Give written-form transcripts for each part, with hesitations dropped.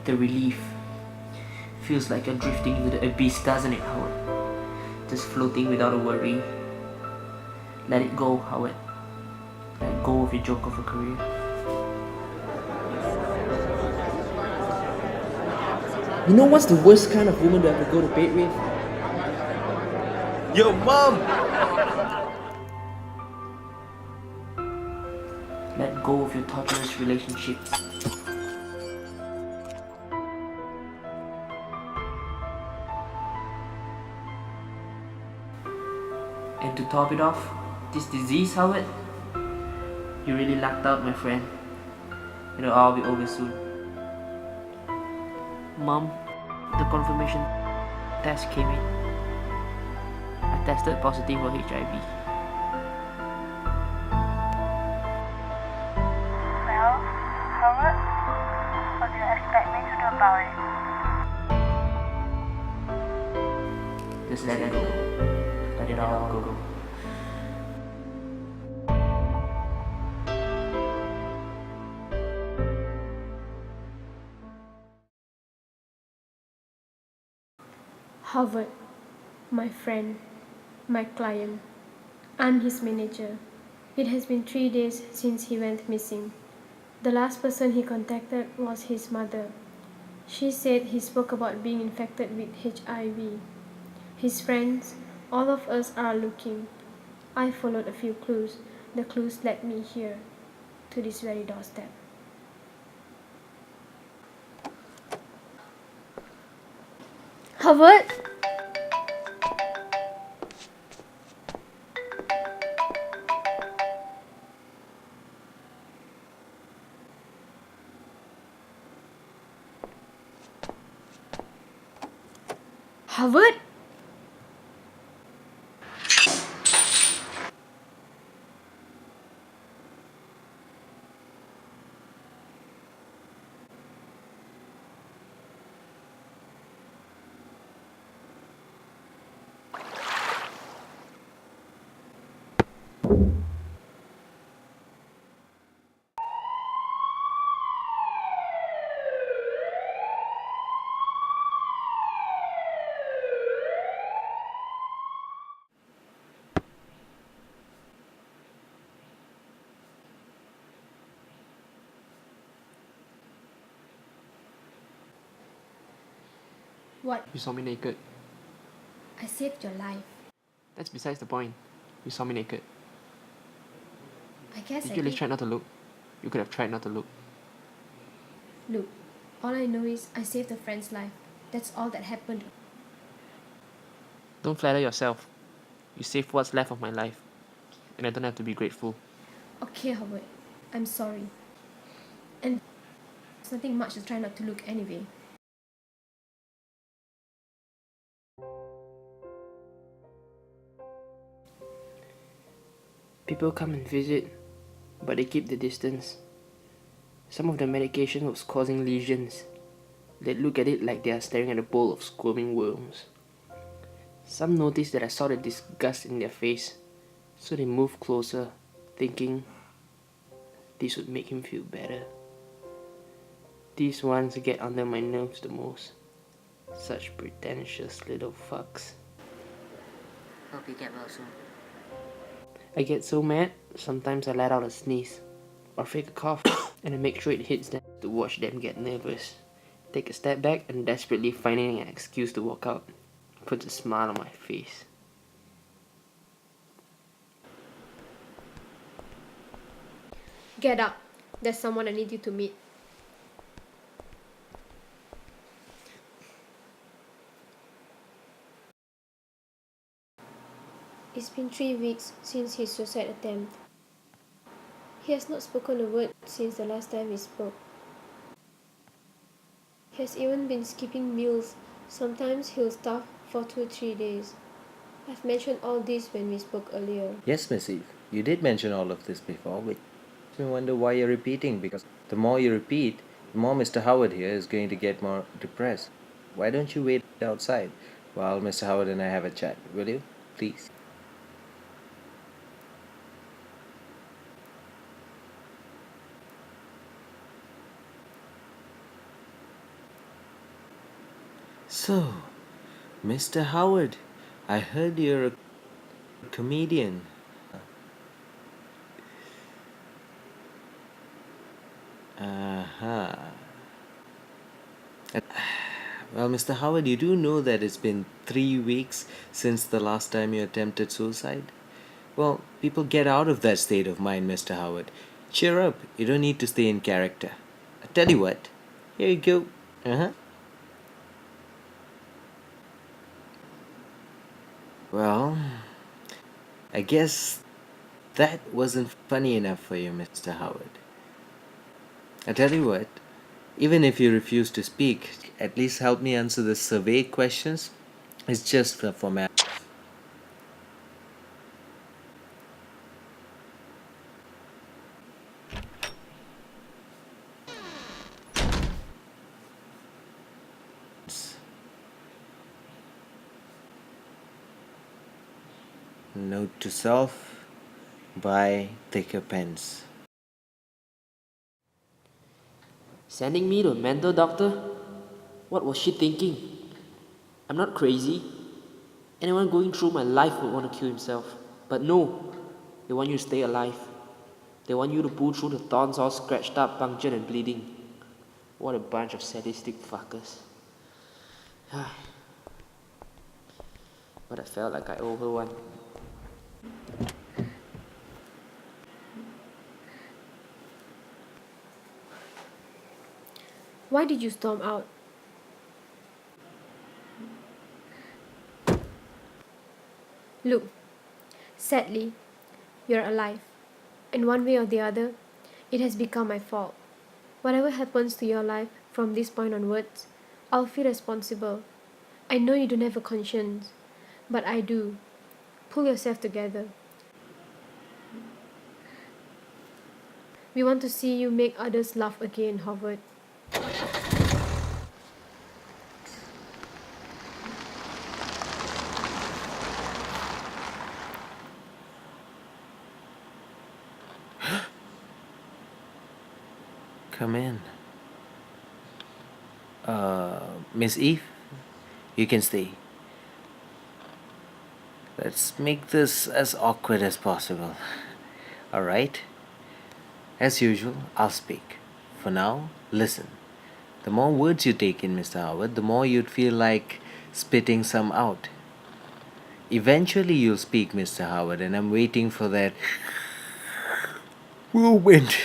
The relief feels like you're drifting into the abyss, doesn't it, Howard? Just floating without a worry. Let it go, Howard. Let go of your joke of a career. You know what's the worst kind of woman to have to go to bed with? Yo, Mom! Let go of your torturous relationships. And to top it off, this disease, Howard, you really lucked out, my friend. It'll all be over soon. Mom, the confirmation test came in. I tested positive for HIV. Well, Howard, what do you expect me to do about it? Just let it go. Let it all go. Howard, my friend, my client. I'm his manager. It has been 3 days since he went missing. The last person he contacted was his mother. She said he spoke about being infected with HIV. His friends, all of us are looking. I followed a few clues. The clues led me here, to this very doorstep. Howard! Howard? What? You saw me naked. I saved your life. That's besides the point. You saw me naked. I guess Did I you at least did. try not to look? You could have tried not to look. Look, all I know is I saved a friend's life. That's all that happened. Don't flatter yourself. You saved what's left of my life. And I don't have to be grateful. Okay, Howard. I'm sorry. And there's nothing much to try not to look anyway. People come and visit, but they keep the distance. Some of the medication was causing lesions. They'd look at it like they are staring at a bowl of squirming worms. Some noticed that I saw the disgust in their face, so they moved closer, thinking this would make him feel better. These ones get under my nerves the most. Such pretentious little fucks. Hope you get well soon. I get so mad, sometimes I let out a sneeze or fake a cough and I make sure it hits them to watch them get nervous. Take a step back and desperately finding an excuse to walk out. Puts a smile on my face. Get up. There's someone I need you to meet. It's been 3 weeks since his suicide attempt. He has not spoken a word since the last time we spoke. He has even been skipping meals. Sometimes he'll starve for 2-3 days. I've mentioned all this when we spoke earlier. Yes, Miss Eve, you did mention all of this before, which makes me wonder why you're repeating, because the more you repeat, the more Mr. Howard here is going to get more depressed. Why don't you wait outside while Mr. Howard and I have a chat, will you? Please. So, Mr. Howard, I heard you're a comedian. Uh-huh. Well, Mr. Howard, you do know that it's been 3 weeks since the last time you attempted suicide? Well, people get out of that state of mind, Mr. Howard. Cheer up, you don't need to stay in character. I tell you what, here you go. Uh-huh. Well, I guess that wasn't funny enough for you, Mr. Howard. I tell you what, even if you refuse to speak, at least help me answer the survey questions. It's just for format. Note to self, buy thicker pens. Sending me to a mental doctor? What was she thinking? I'm not crazy. Anyone going through my life would want to kill himself. But no, they want you to stay alive. They want you to pull through the thorns all scratched up, punctured and bleeding. What a bunch of sadistic fuckers. But I felt like I owe her one. Why did you storm out? Look, sadly, you're alive. And one way or the other, it has become my fault. Whatever happens to your life from this point onwards, I'll feel responsible. I know you don't have a conscience, but I do. Pull yourself together. We want to see you make others laugh again, Howard. Come in. Miss Eve, you can stay. Let's make this as awkward as possible. Alright? As usual, I'll speak. For now, listen. The more words you take in, Mr. Howard, the more you'd feel like spitting some out. Eventually, you'll speak, Mr. Howard, and I'm waiting for that moment.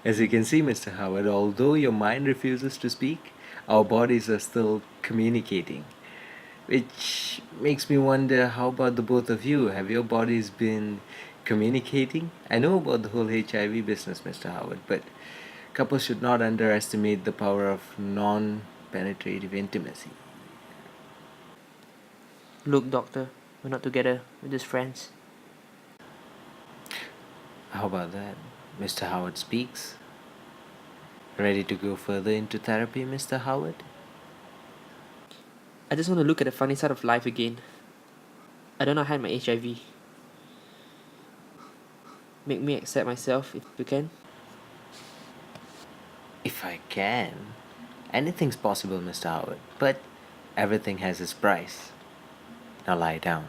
As you can see, Mr. Howard, although your mind refuses to speak, our bodies are still communicating. Which makes me wonder, how about the both of you? Have your bodies been communicating? I know about the whole HIV business, Mr. Howard, but couples should not underestimate the power of non-penetrative intimacy. Look, doctor, we're not together, we're just friends. How about that? Mr. Howard speaks. Ready to go further into therapy, Mr. Howard? I just want to look at the funny side of life again. I don't know how to hide my HIV. Make me accept myself if you can. If I can. Anything's possible, Mr. Howard, but everything has its price. Now lie down.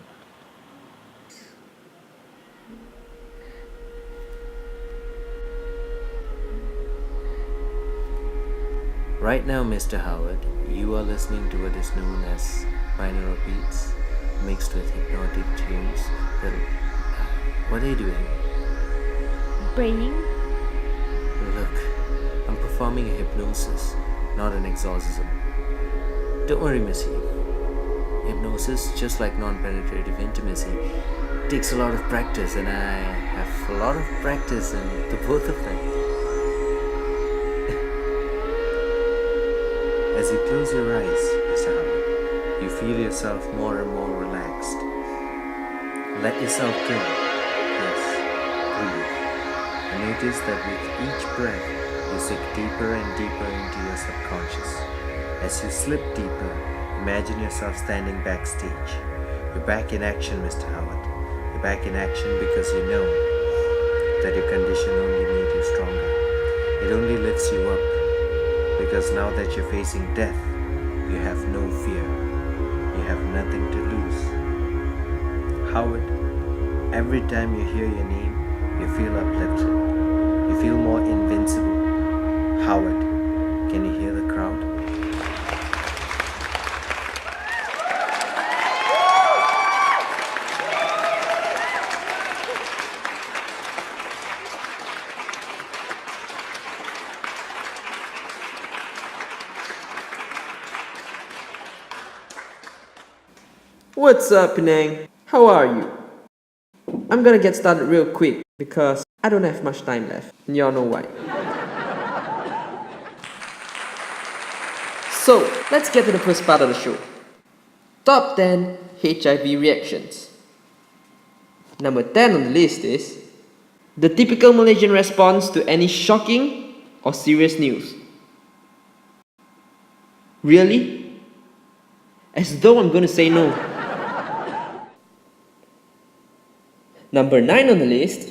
Right now, Mr. Howard, you are listening to what is known as binaural beats mixed with hypnotic tunes. What are you doing? Praying? Look, I'm performing a hypnosis, not an exorcism. Don't worry, Miss Eve. Hypnosis, just like non-penetrative intimacy, takes a lot of practice, and I have a lot of practice in the both of them. As you close your eyes, Mr. Howard, you feel yourself more and more relaxed. Let yourself go. Yes, breathe. And notice that with each breath, you sink deeper and deeper into your subconscious. As you slip deeper, imagine yourself standing backstage. You're back in action, Mr. Howard. You're back in action because you know that your condition only made you stronger. It only lifts you up because now that you're facing death, you have no fear. You have nothing to lose. Howard, every time you hear your name, you feel uplifted. You feel more invincible. Howard, can you hear the crowd? What's up, Penang? How are you? I'm gonna get started real quick because I don't have much time left. And y'all know why. So, let's get to the first part of the show. Top 10 HIV reactions. Number 10 on the list is the typical Malaysian response to any shocking or serious news. Really? As though I'm gonna say no. Number 9 on the list.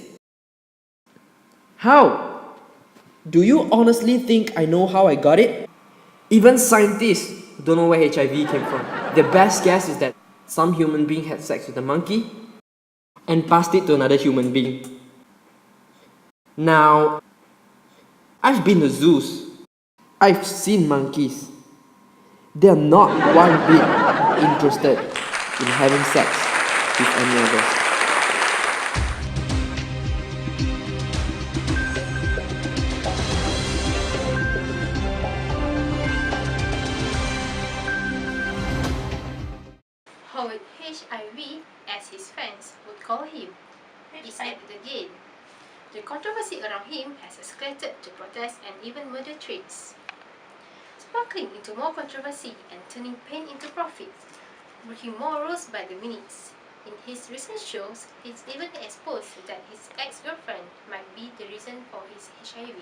How? Do you honestly think I know how I got it? Even scientists don't know where HIV came from. The best guess is that some human being had sex with a monkey and passed it to another human being. Now, I've been to zoos. I've seen monkeys. They're not one bit interested in having sex with any of us. Howard HIV, as his fans would call him, is at it again. The controversy around him has escalated to protests and even murder threats, sparkling into more controversy and turning pain into profit, breaking more rules by the minutes. In his recent shows, he's even exposed that his ex-girlfriend might be the reason for his HIV.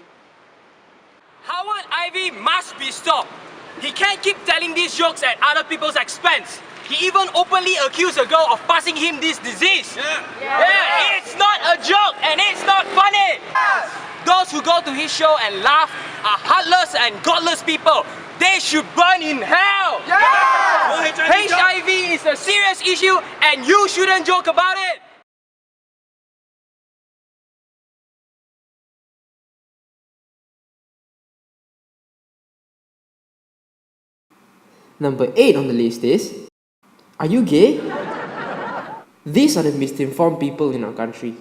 Howard Ivy must be stopped. He can't keep telling these jokes at other people's expense. He even openly accused a girl of passing him this disease. Yeah, it's not a joke and it's not funny. Those who go to his show and laugh are heartless and godless people. They should burn in hell. HIV is a serious issue and you shouldn't joke about it. Number 8 on the list is, are you gay? These are the misinformed people in our country.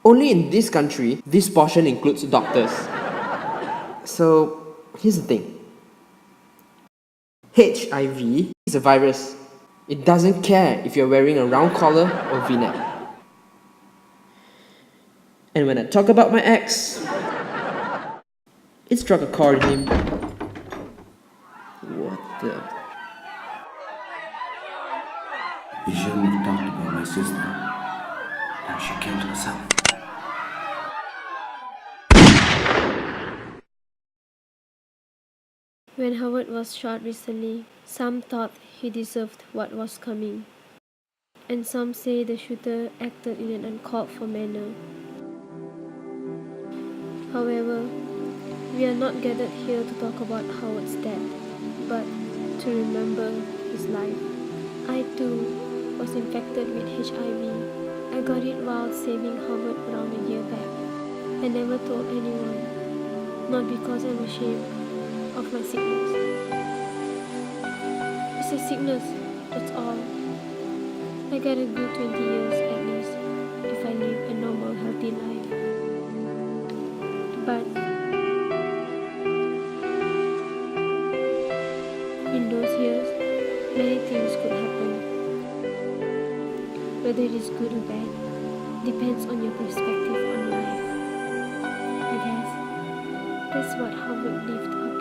Only in this country, this portion includes doctors. So, here's the thing. HIV is a virus. It doesn't care if you're wearing a round collar or v-neck. And when I talk about my ex, it struck a chord in him. What the... You shouldn't have talked about my sister. Now she killed herself. When Howard was shot recently, some thought he deserved what was coming. And some say the shooter acted in an uncalled for manner. However, we are not gathered here to talk about Howard's death, but to remember his life. I too was infected with HIV. I got it while saving Howard around a year back. I never told anyone, not because I'm ashamed of my sickness. It's a sickness, that's all. I got a good 20 years at least if I live a normal, healthy life. But in those years, many things could happen. Whether it is good or bad depends on your perspective on life. I guess that's what Howard lived up